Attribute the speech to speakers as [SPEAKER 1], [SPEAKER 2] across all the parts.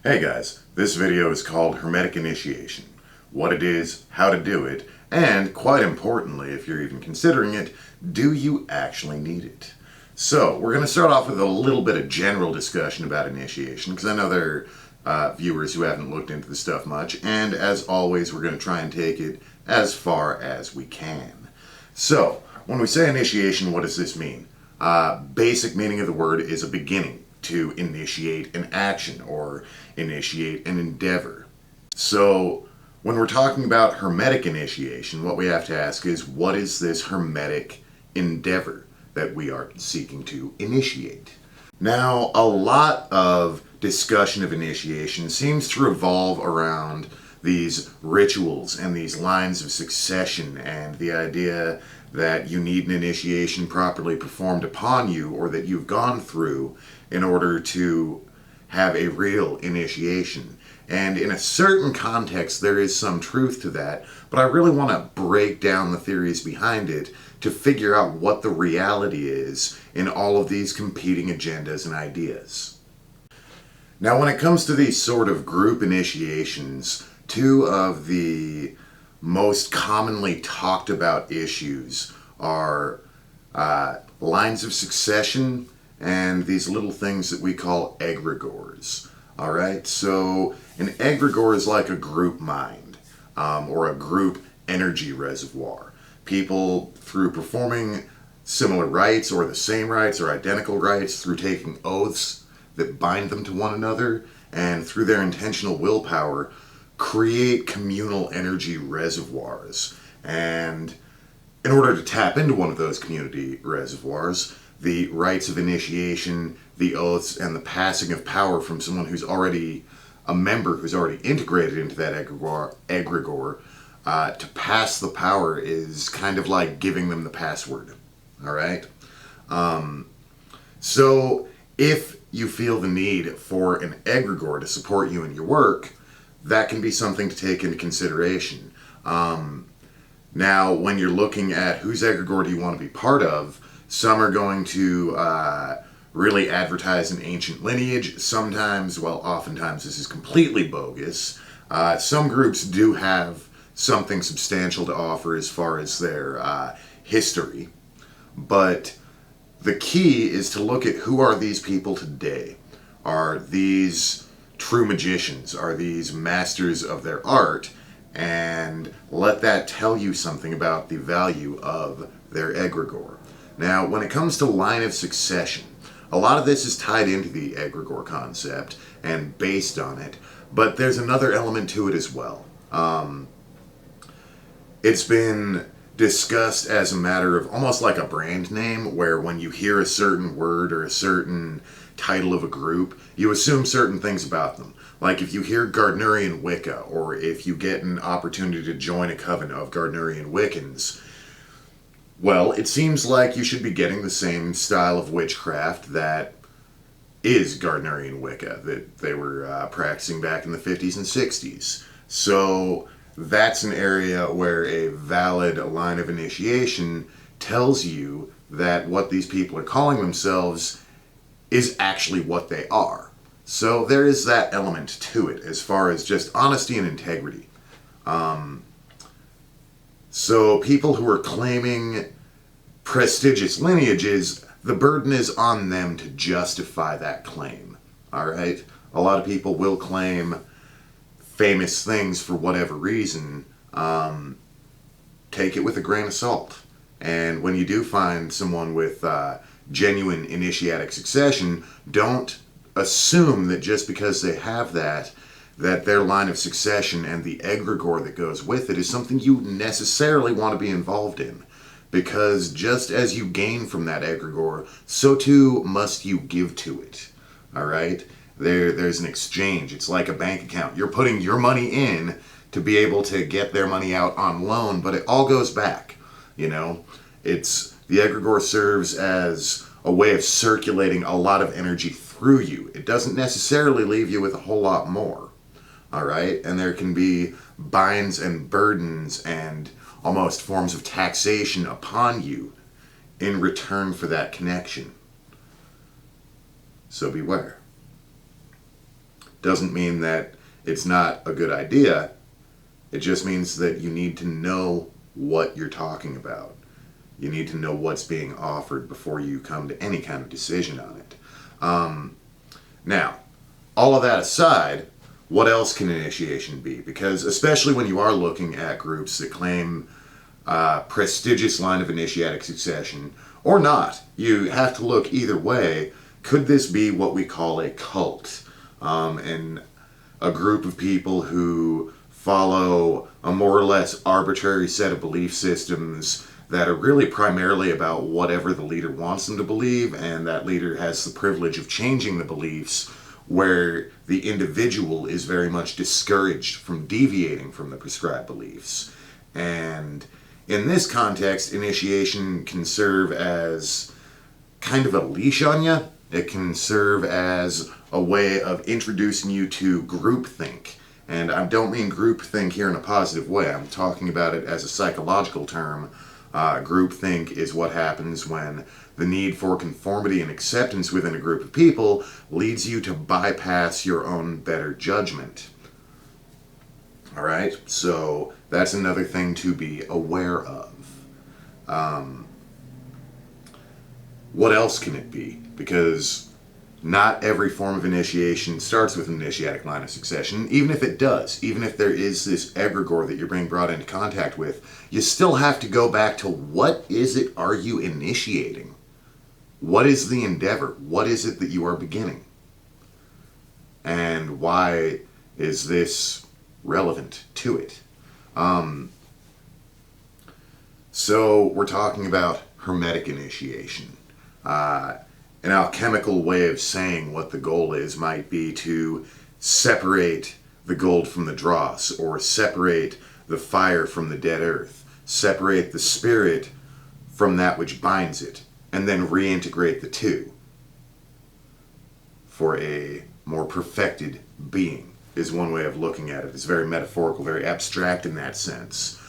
[SPEAKER 1] Hey guys, this video is called Hermetic Initiation. What it is, how to do it, and quite importantly, if you're even considering it, do you actually need it? So, we're going to start off with a little bit of general discussion about initiation, because I know there are viewers who haven't looked into the stuff much, and as always, we're going to try and take it as far as we can. So, when we say initiation, what does this mean? Basic meaning of the word is a beginning. To initiate an action or initiate an endeavor. So when we're talking about Hermetic initiation, what we have to ask is, what is this Hermetic endeavor that we are seeking to initiate? Now, a lot of discussion of initiation seems to revolve around these rituals and these lines of succession and the idea that you need an initiation properly performed upon you or that you've gone through in order to have a real initiation. And in a certain context, there is some truth to that, but I really want to break down the theories behind it to figure out what the reality is in all of these competing agendas and ideas. Now, when it comes to these sort of group initiations, two of the most commonly talked about issues are lines of succession and these little things that we call egregores. Alright, so an egregor is like a group mind, or a group energy reservoir. People, through performing similar rites or the same rites or identical rites, through taking oaths that bind them to one another, and through their intentional willpower, create communal energy reservoirs. And in order to tap into one of those community reservoirs, the rites of initiation, the oaths, and the passing of power from someone who's already a member, who's already integrated into that egregor, to pass the power is kind of like giving them the password. Alright? So, if you feel the need for an egregor to support you in your work, that can be something to take into consideration. Now, when you're looking at whose egregor do you want to be part of, some are going to really advertise an ancient lineage. Sometimes, well, oftentimes this is completely bogus. Some groups do have something substantial to offer as far as their history. But the key is to look at who are these people today. Are these true magicians? Are these masters of their art? And let that tell you something about the value of their egregor. Now, when it comes to line of succession, a lot of this is tied into the egregor concept and based on it, but there's another element to it as well. It's been discussed as a matter of almost like a brand name, where when you hear a certain word or a certain title of a group, you assume certain things about them. Like if you hear Gardnerian Wicca, or if you get an opportunity to join a coven of Gardnerian Wiccans, well, it seems like you should be getting the same style of witchcraft that is Gardnerian Wicca, that they were practicing back in the 50s and 60s. So that's an area where a valid line of initiation tells you that what these people are calling themselves is actually what they are. So there is that element to it as far as just honesty and integrity. So people who are claiming prestigious lineages, the burden is on them to justify that claim. Alright? A lot of people will claim famous things for whatever reason. Take it with a grain of salt. And when you do find someone with genuine initiatic succession, don't assume that just because they have that their line of succession and the egregor that goes with it is something you necessarily want to be involved in. Because just as you gain from that egregor, so too must you give to it. Alright? There's an exchange. It's like a bank account. You're putting your money in to be able to get their money out on loan, but it all goes back. You know? The egregor serves as a way of circulating a lot of energy through you. It doesn't necessarily leave you with a whole lot more. Alright? And there can be binds and burdens and almost forms of taxation upon you in return for that connection. So beware. doesn't mean that it's not a good idea. It just means that you need to know what you're talking about. You need to know what's being offered before you come to any kind of decision on it. Now, all of that aside, what else can initiation be? Because especially when you are looking at groups that claim prestigious line of initiatic succession, or not, you have to look either way. Could this be what we call a cult? And a group of people who follow a more or less arbitrary set of belief systems that are really primarily about whatever the leader wants them to believe, and that leader has the privilege of changing the beliefs, where the individual is very much discouraged from deviating from the prescribed beliefs. And in this context, initiation can serve as kind of a leash on you. It can serve as a way of introducing you to groupthink. And I don't mean groupthink here in a positive way. I'm talking about it as a psychological term. Groupthink is what happens when the need for conformity and acceptance within a group of people leads you to bypass your own better judgment. Alright, so that's another thing to be aware of. What else can it be? Because not every form of initiation starts with an initiatic line of succession. Even if it does, even if there is this egregor that you're being brought into contact with, you still have to go back to what is it are you initiating? What is the endeavor? What is it that you are beginning? And why is this relevant to it? So we're talking about Hermetic initiation. An alchemical way of saying what the goal is might be to separate the gold from the dross, or separate the fire from the dead earth, separate the spirit from that which binds it, and then reintegrate the two for a more perfected being, is one way of looking at it. It's very metaphorical, very abstract in that sense.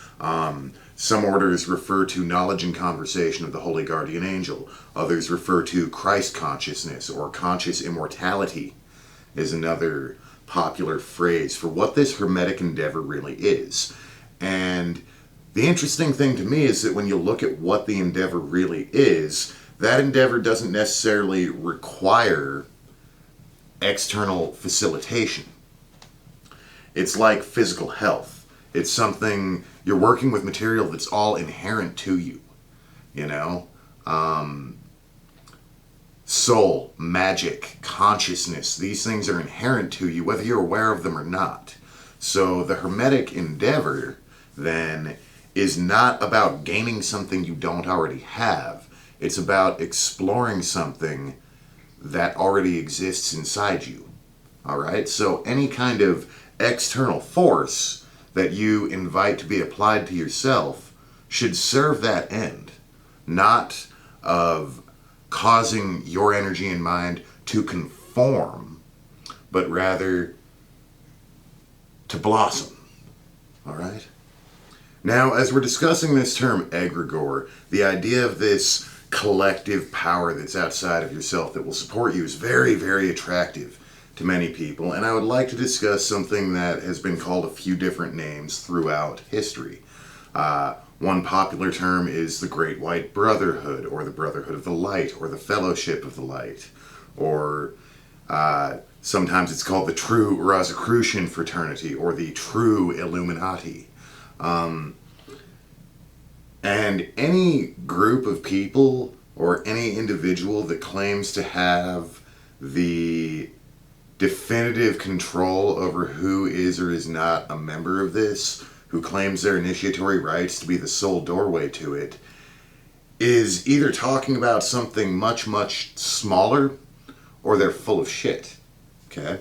[SPEAKER 1] Some orders refer to knowledge and conversation of the Holy Guardian Angel. Others refer to Christ consciousness, or conscious immortality is another popular phrase for what this Hermetic endeavor really is. And the interesting thing to me is that when you look at what the endeavor really is, that endeavor doesn't necessarily require external facilitation. It's like physical health. It's something, you're working with material that's all inherent to you, you know? Soul, magic, consciousness, these things are inherent to you whether you're aware of them or not. So the Hermetic endeavor, then, is not about gaining something you don't already have. It's about exploring something that already exists inside you. Alright? So any kind of external force that you invite to be applied to yourself should serve that end, not of causing your energy and mind to conform, but rather to blossom. All right? Now, as we're discussing this term egregor, the idea of this collective power that's outside of yourself that will support you is very, very attractive to many people, and I would like to discuss something that has been called a few different names throughout history. One popular term is the Great White Brotherhood, or the Brotherhood of the Light, or the Fellowship of the Light, or sometimes it's called the True Rosicrucian Fraternity, or the True Illuminati. And any group of people, or any individual that claims to have the definitive control over who is or is not a member of this, who claims their initiatory rights to be the sole doorway to it, is either talking about something much, much smaller, or they're full of shit. Okay?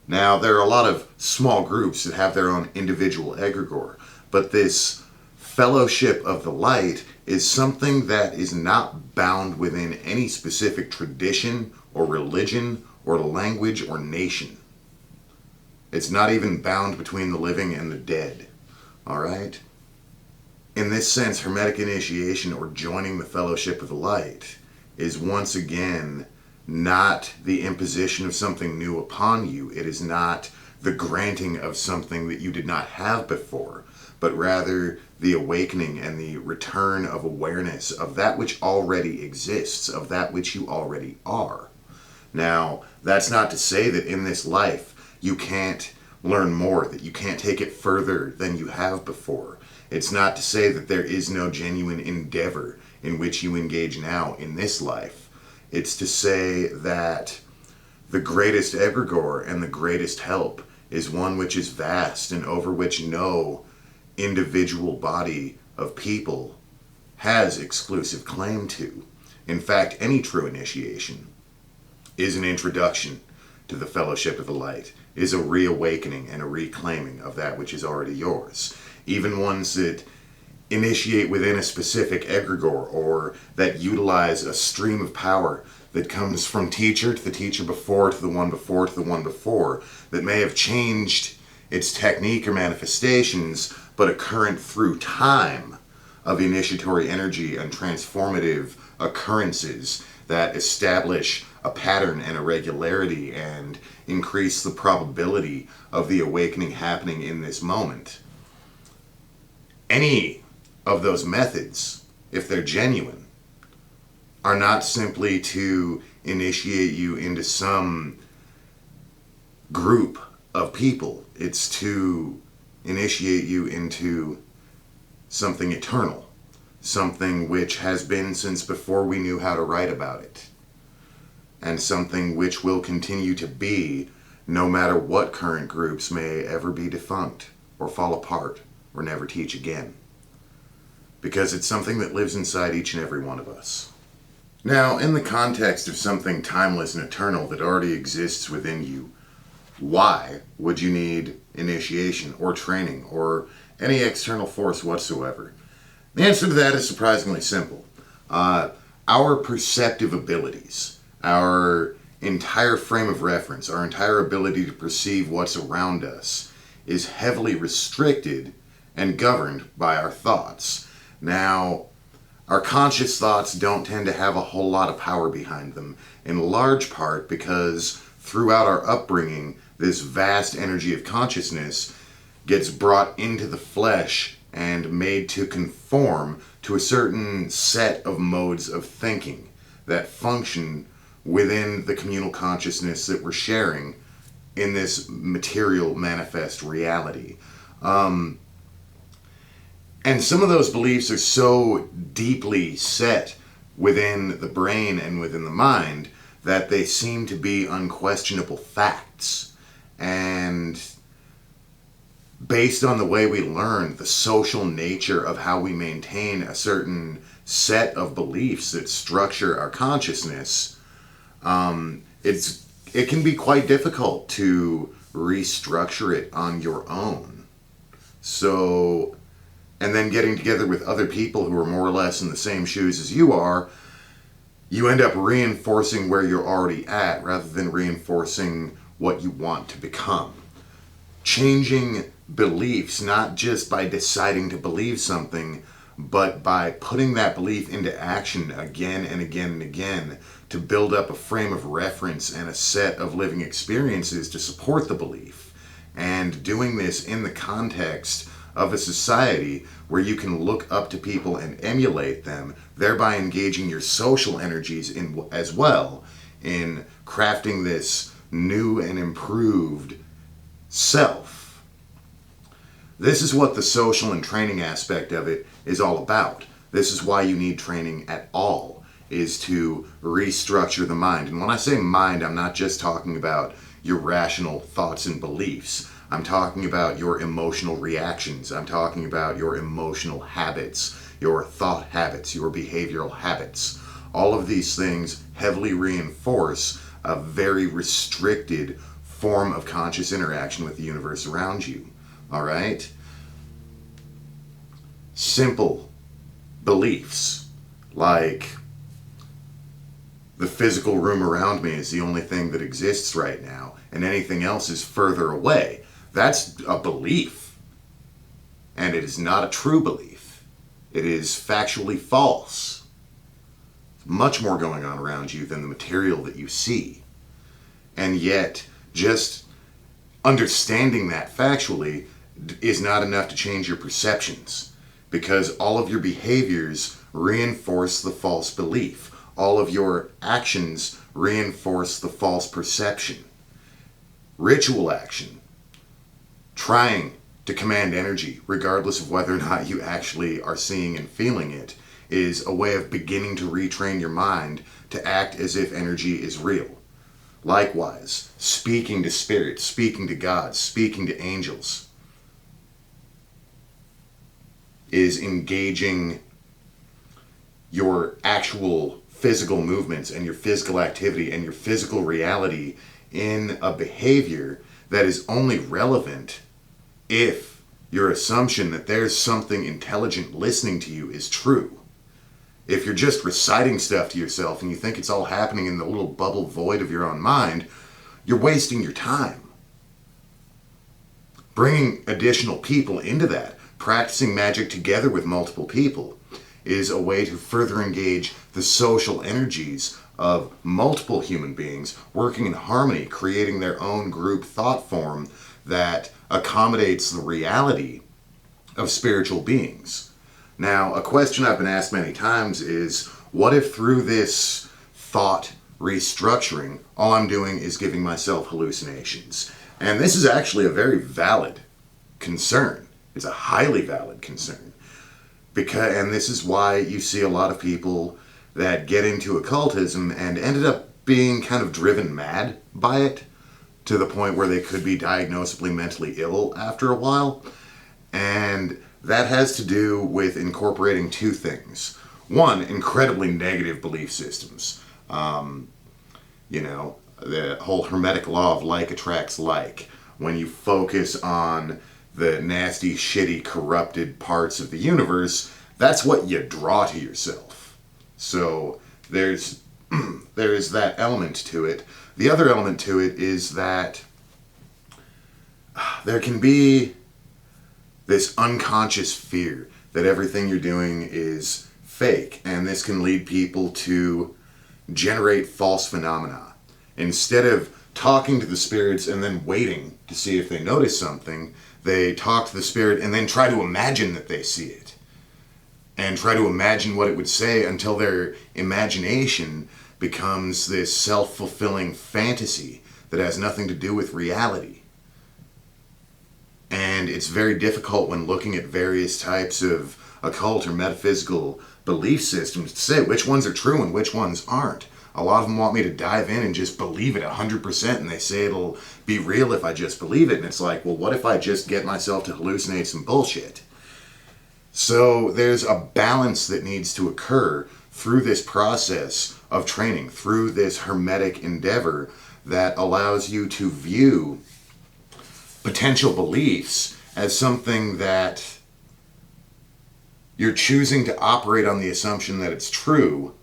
[SPEAKER 1] Now, there are a lot of small groups that have their own individual egregor, but this Fellowship of the Light is something that is not bound within any specific tradition or religion or language or nation. It's not even bound between the living and the dead. Alright? In this sense, Hermetic initiation, or joining the Fellowship of the Light, is once again not the imposition of something new upon you. It is not the granting of something that you did not have before, but rather the awakening and the return of awareness of that which already exists, of that which you already are. Now, that's not to say that in this life you can't learn more, that you can't take it further than you have before. It's not to say that there is no genuine endeavor in which you engage now in this life. It's to say that the greatest egregor and the greatest help is one which is vast and over which no individual body of people has exclusive claim to. In fact, any true initiation is an introduction to the fellowship of the light, is a reawakening and a reclaiming of that which is already yours. Even ones that initiate within a specific egregor, or that utilize a stream of power that comes from teacher to the teacher before, to the one before, to the one before, that may have changed its technique or manifestations, but occurrent through time of initiatory energy and transformative occurrences that establish a pattern and a regularity and increase the probability of the awakening happening in this moment. Any of those methods, if they're genuine, are not simply to initiate you into some group of people. It's to initiate you into something eternal, something which has been since before we knew how to write about it, and something which will continue to be no matter what current groups may ever be defunct or fall apart or never teach again. Because it's something that lives inside each and every one of us. Now, in the context of something timeless and eternal that already exists within you, why would you need initiation or training or any external force whatsoever? The answer to that is surprisingly simple. Our perceptive abilities, our entire frame of reference, our entire ability to perceive what's around us is heavily restricted and governed by our thoughts. Now, our conscious thoughts don't tend to have a whole lot of power behind them, in large part because throughout our upbringing, this vast energy of consciousness gets brought into the flesh and made to conform to a certain set of modes of thinking that function within the communal consciousness that we're sharing in this material manifest reality. And some of those beliefs are so deeply set within the brain and within the mind that they seem to be unquestionable facts. And based on the way we learn, the social nature of how we maintain a certain set of beliefs that structure our consciousness, it can be quite difficult to restructure it on your own. So, and then getting together with other people who are more or less in the same shoes as you are, you end up reinforcing where you're already at rather than reinforcing what you want to become. Changing beliefs, not just by deciding to believe something, but by putting that belief into action again and again and again to build up a frame of reference and a set of living experiences to support the belief. And doing this in the context of a society where you can look up to people and emulate them, thereby engaging your social energies in as well in crafting this new and improved self. This is what the social and training aspect of it is all about. This is why you need training at all, is to restructure the mind. And when I say mind, I'm not just talking about your rational thoughts and beliefs. I'm talking about your emotional reactions. I'm talking about your emotional habits, your thought habits, your behavioral habits. All of these things heavily reinforce a very restricted form of conscious interaction with the universe around you. All right? Simple beliefs like the physical room around me is the only thing that exists right now and anything else is further away. That's a belief. And it is not a true belief. It is factually false. much more going on around you than the material that you see. And yet, just understanding that factually is not enough to change your perceptions, because all of your behaviors reinforce the false belief. All of your actions reinforce the false perception. Ritual action, trying to command energy, regardless of whether or not you actually are seeing and feeling it, is a way of beginning to retrain your mind to act as if energy is real. Likewise, speaking to spirits, speaking to God, speaking to angels is engaging your actual physical movements and your physical activity and your physical reality in a behavior that is only relevant if your assumption that there's something intelligent listening to you is true. If you're just reciting stuff to yourself and you think it's all happening in the little bubble void of your own mind, you're wasting your time. Bringing additional people into that, practicing magic together with multiple people, is a way to further engage the social energies of multiple human beings working in harmony, creating their own group thought form that accommodates the reality of spiritual beings. Now, a question I've been asked many times is, what if through this thought restructuring, all I'm doing is giving myself hallucinations? And this is actually a very valid concern. It's a highly valid concern. And this is why you see a lot of people that get into occultism and ended up being kind of driven mad by it, to the point where they could be diagnosably mentally ill after a while. And that has to do with incorporating two things. One, incredibly negative belief systems. The whole Hermetic law of like attracts like. When you focus on the nasty, shitty, corrupted parts of the universe, that's what you draw to yourself. So there's that element to it. The other element to it is that there can be this unconscious fear that everything you're doing is fake, and this can lead people to generate false phenomena. Instead of talking to the spirits and then waiting to see if they notice something, they talk to the spirit and then try to imagine that they see it, and try to imagine what it would say until their imagination becomes this self-fulfilling fantasy that has nothing to do with reality. And it's very difficult when looking at various types of occult or metaphysical belief systems to say which ones are true and which ones aren't. A lot of them want me to dive in and just believe it 100%, and they say it'll be real if I just believe it. And it's like, well, what if I just get myself to hallucinate some bullshit? So there's a balance that needs to occur through this process of training, through this hermetic endeavor that allows you to view potential beliefs as something that you're choosing to operate on the assumption that it's true,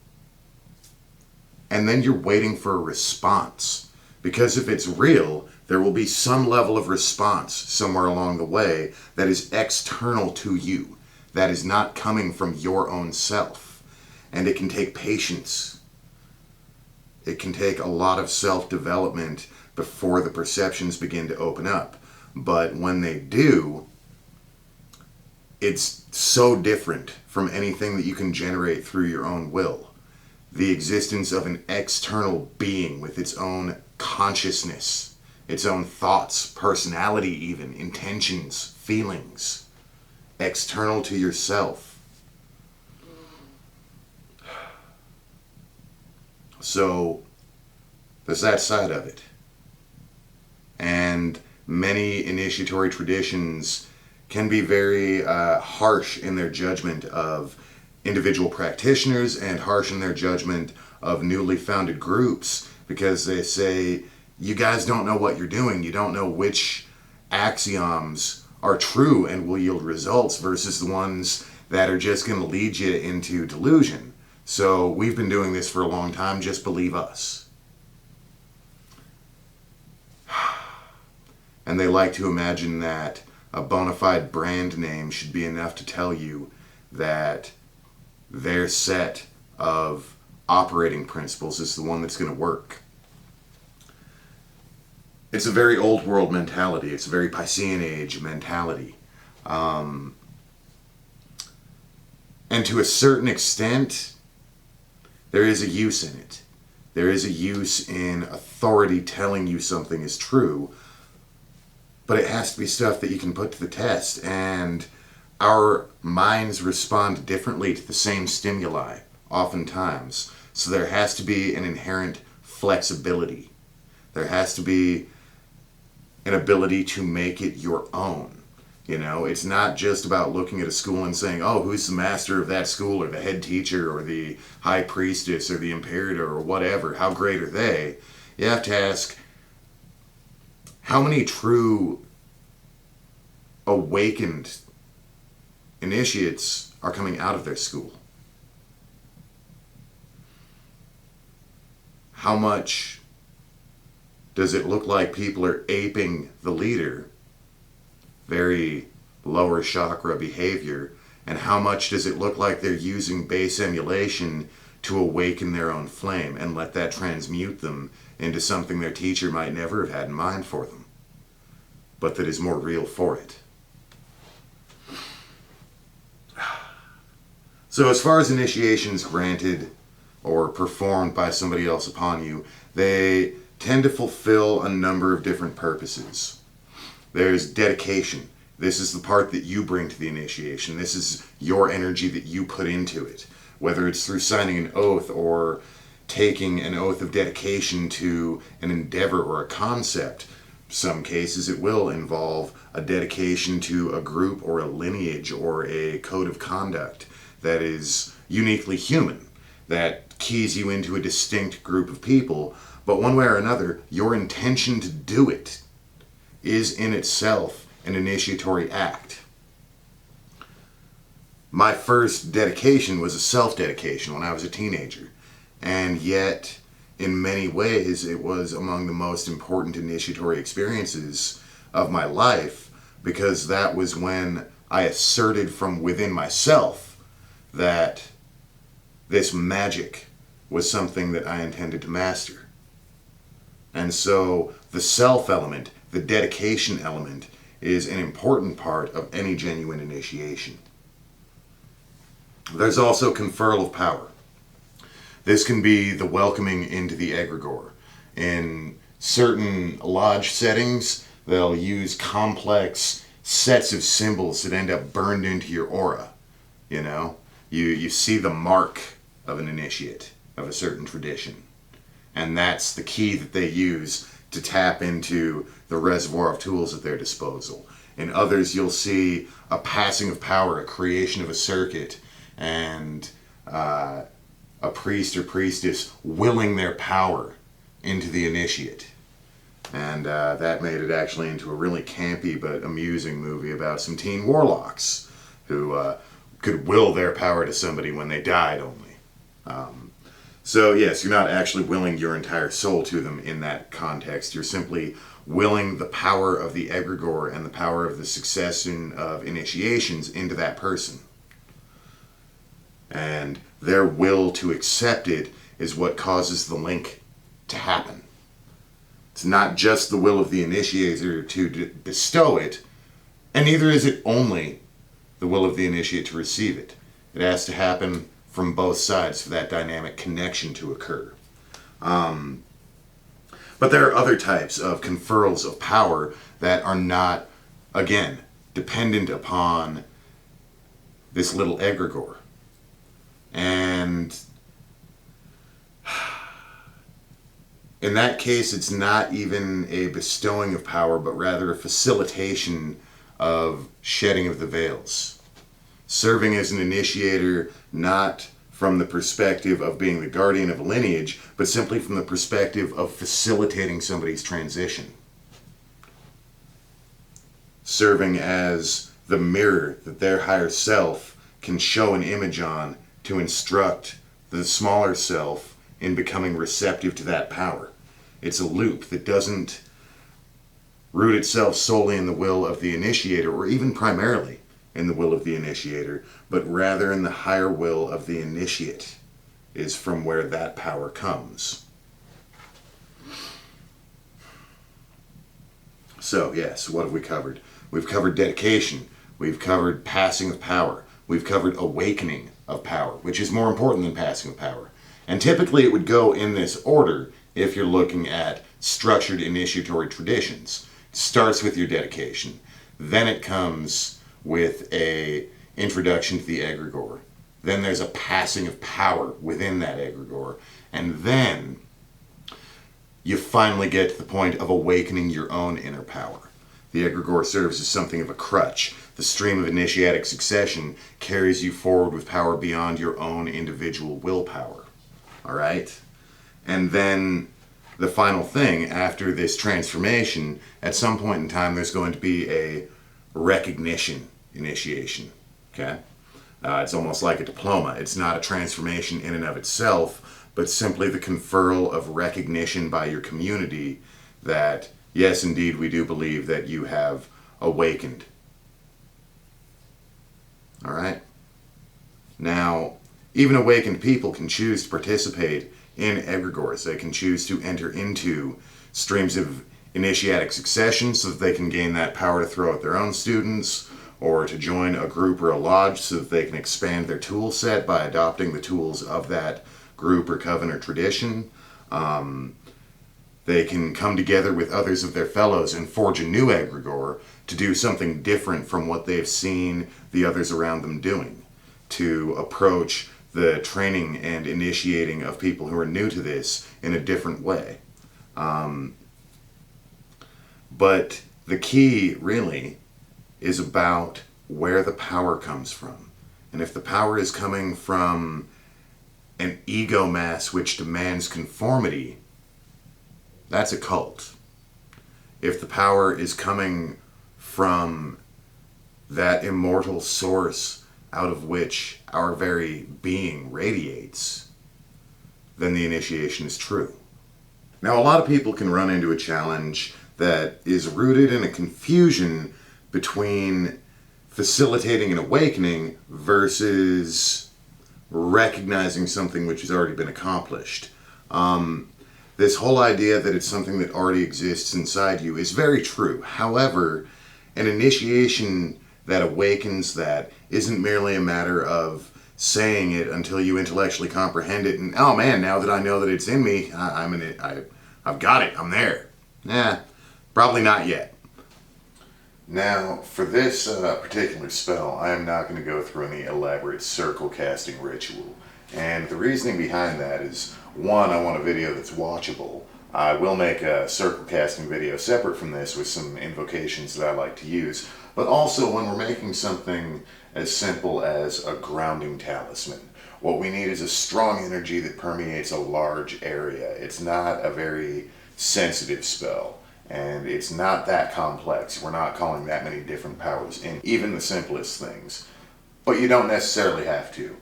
[SPEAKER 1] and then you're waiting for a response. Because if it's real, there will be some level of response somewhere along the way that is external to you, that is not coming from your own self. And it can take patience. It can take a lot of self-development before the perceptions begin to open up. But when they do, it's so different from anything that you can generate through your own will. The existence of an external being with its own consciousness, its own thoughts, personality even, intentions, feelings, external to yourself. So there's that side of it. And many initiatory traditions can be very harsh in their judgment of individual practitioners and harsh in their judgment of newly founded groups, because they say, you guys don't know what you're doing. You don't know which axioms are true and will yield results versus the ones that are just going to lead you into delusion. So we've been doing this for a long time, just believe us. And they like to imagine that a bona fide brand name should be enough to tell you that their set of operating principles is the one that's going to work. It's a very old world mentality. It's a very Piscean age mentality. And to a certain extent, there is a use in it. There is a use in authority telling you something is true, but it has to be stuff that you can put to the test. And our minds respond differently to the same stimuli, oftentimes. So there has to be an inherent flexibility. There has to be an ability to make it your own. You know, it's not just about looking at a school and saying, oh, who's the master of that school, or the head teacher, or the high priestess, or the imperator, or whatever. How great are they? You have to ask, how many true awakened initiates are coming out of their school? How much does it look like people are aping the leader? Very lower chakra behavior. And how much does it look like they're using base emulation to awaken their own flame and let that transmute them into something their teacher might never have had in mind for them, but that is more real for it? So as far as initiations granted or performed by somebody else upon you, they tend to fulfill a number of different purposes. There's dedication. This is the part that you bring to the initiation. This is your energy that you put into it. Whether it's through signing an oath or taking an oath of dedication to an endeavor or a concept. Some cases it will involve a dedication to a group or a lineage or a code of conduct that is uniquely human, that keys you into a distinct group of people. But one way or another, your intention to do it is in itself an initiatory act. My first dedication was a self-dedication when I was a teenager, and yet in many ways it was among the most important initiatory experiences of my life, because that was when I asserted from within myself that this magic was something that I intended to master. And so the self element, the dedication element, is an important part of any genuine initiation. There's also conferral of power. This can be the welcoming into the Egregor. In certain lodge settings, they'll use complex sets of symbols that end up burned into your aura. You know, you see the mark of an initiate of a certain tradition. And that's the key that they use to tap into the reservoir of tools at their disposal. In others, you'll see a passing of power, a creation of a circuit, and a priest or priestess willing their power into the initiate. And that made it actually into a really campy but amusing movie about some teen warlocks who could will their power to somebody when they died only. So yes, you're not actually willing your entire soul to them in that context. You're simply willing the power of the Egregor and the power of the succession of initiations into that person. And their will to accept it is what causes the link to happen. It's not just the will of the initiator to bestow it, and neither is it only the will of the initiate to receive it. It has to happen from both sides for that dynamic connection to occur. But there are other types of conferrals of power that are not, again, dependent upon this little Egregor. And in that case, it's not even a bestowing of power, but rather a facilitation of shedding of the veils. Serving as an initiator, not from the perspective of being the guardian of a lineage, but simply from the perspective of facilitating somebody's transition. Serving as the mirror that their higher self can show an image on to instruct the smaller self in becoming receptive to that power. It's a loop that doesn't root itself solely in the will of the initiator, or even primarily in the will of the initiator, but rather in the higher will of the initiate. is from where that power comes. So, yes, what have we covered? We've covered dedication. We've covered passing of power. We've covered awakening of power, which is more important than passing of power. And typically it would go in this order if you're looking at structured initiatory traditions. It starts with your dedication. Then it comes with a introduction to the Egregor. Then there's a passing of power within that Egregor. And then you finally get to the point of awakening your own inner power. The Egregor serves as something of a crutch. The stream of initiatic succession carries you forward with power beyond your own individual willpower. All right? And then the final thing, after this transformation, at some point in time there's going to be a recognition initiation. Okay? It's almost like a diploma. It's not a transformation in and of itself, but simply the conferral of recognition by your community that, yes, indeed, we do believe that you have awakened. All right? Now, even awakened people can choose to participate in egregores. They can choose to enter into streams of initiatic succession so that they can gain that power to throw at their own students, or to join a group or a lodge so that they can expand their tool set by adopting the tools of that group or coven or tradition. They can come together with others of their fellows and forge a new egregore to do something different from what they've seen the others around them doing, to approach the training and initiating of people who are new to this in a different way. But the key, really, is about where the power comes from. And if the power is coming from an ego mass which demands conformity, that's a cult. If the power is coming from that immortal source out of which our very being radiates, then the initiation is true. Now, a lot of people can run into a challenge that is rooted in a confusion between facilitating an awakening versus recognizing something which has already been accomplished. This whole idea that it's something that already exists inside you is very true. However, an initiation that awakens that isn't merely a matter of saying it until you intellectually comprehend it and, oh man, now that I know that it's in me, I'm in it, I've got it, I'm there. Probably not yet. Now, for this particular spell, I am not going to go through any elaborate circle casting ritual. And the reasoning behind that is, one, I want a video that's watchable. I will make a circle casting video separate from this with some invocations that I like to use. But also, when we're making something as simple as a grounding talisman, what we need is a strong energy that permeates a large area. It's not a very sensitive spell. And it's not that complex. We're not calling that many different powers in, even the simplest things. But you don't necessarily have to.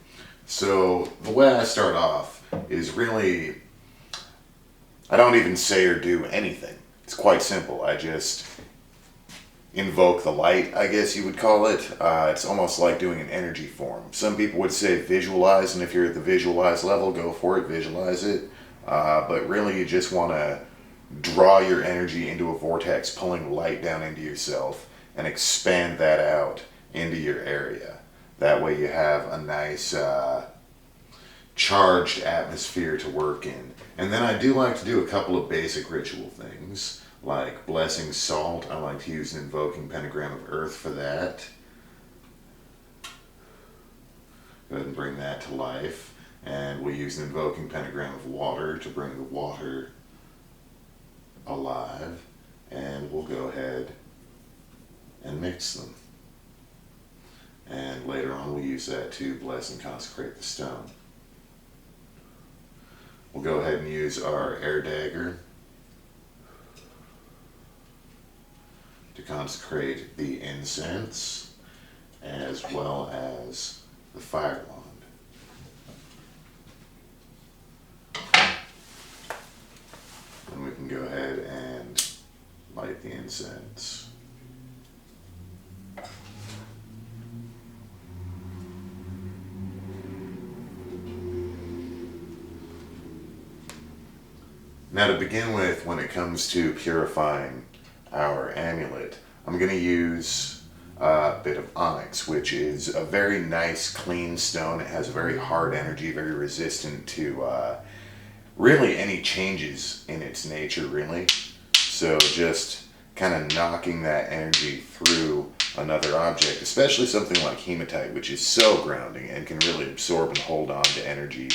[SPEAKER 1] So the way I start off is really, I don't even say or do anything. It's quite simple. I just invoke the light, I guess you would call it. It's almost like doing an energy form. Some people would say visualize, and if you're at the visualize level, go for it, visualize it. But really you just want to draw your energy into a vortex, pulling light down into yourself, and expand that out into your area. That way you have a nice charged atmosphere to work in. And then I do like to do a couple of basic ritual things, like blessing salt. I like to use an invoking pentagram of earth for that. Go ahead and bring that to life. And we'll use an invoking pentagram of water to bring the water alive, and we'll go ahead and mix them. And later on we'll use that to bless and consecrate the stone. We'll go ahead and use our air dagger to consecrate the incense as well as the fire wand. And we can go ahead and light the incense. Now to begin with, when it comes to purifying our amulet, I'm going to use a bit of onyx, which is a very nice clean stone. It has a very hard energy, very resistant to really any changes in its nature, really. So just kind of knocking that energy through another object, especially something like hematite, which is so grounding and can really absorb and hold on to energy,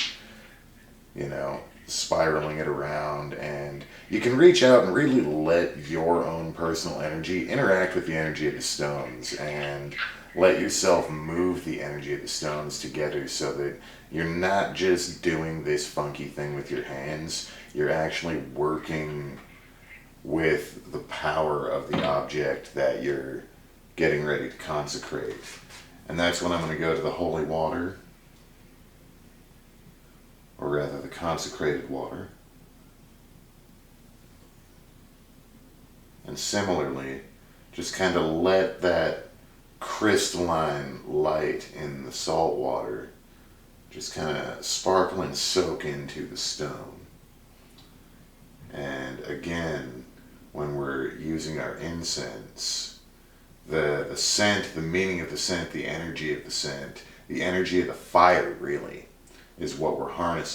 [SPEAKER 1] you know, spiraling it around. And you can reach out and really let your own personal energy interact with the energy of the stones and let yourself move the energy of the stones together so that you're not just doing this funky thing with your hands, you're actually working with the power of the object that you're getting ready to consecrate. And that's when I'm going to go to the holy water, or rather the consecrated water. And similarly, just kind of let that crystalline light in the salt water just kind of sparkle and soak into the stone. And again, when we're using our incense, the scent, the meaning of the scent, the energy of the scent, the energy of the fire really is what we're harnessing.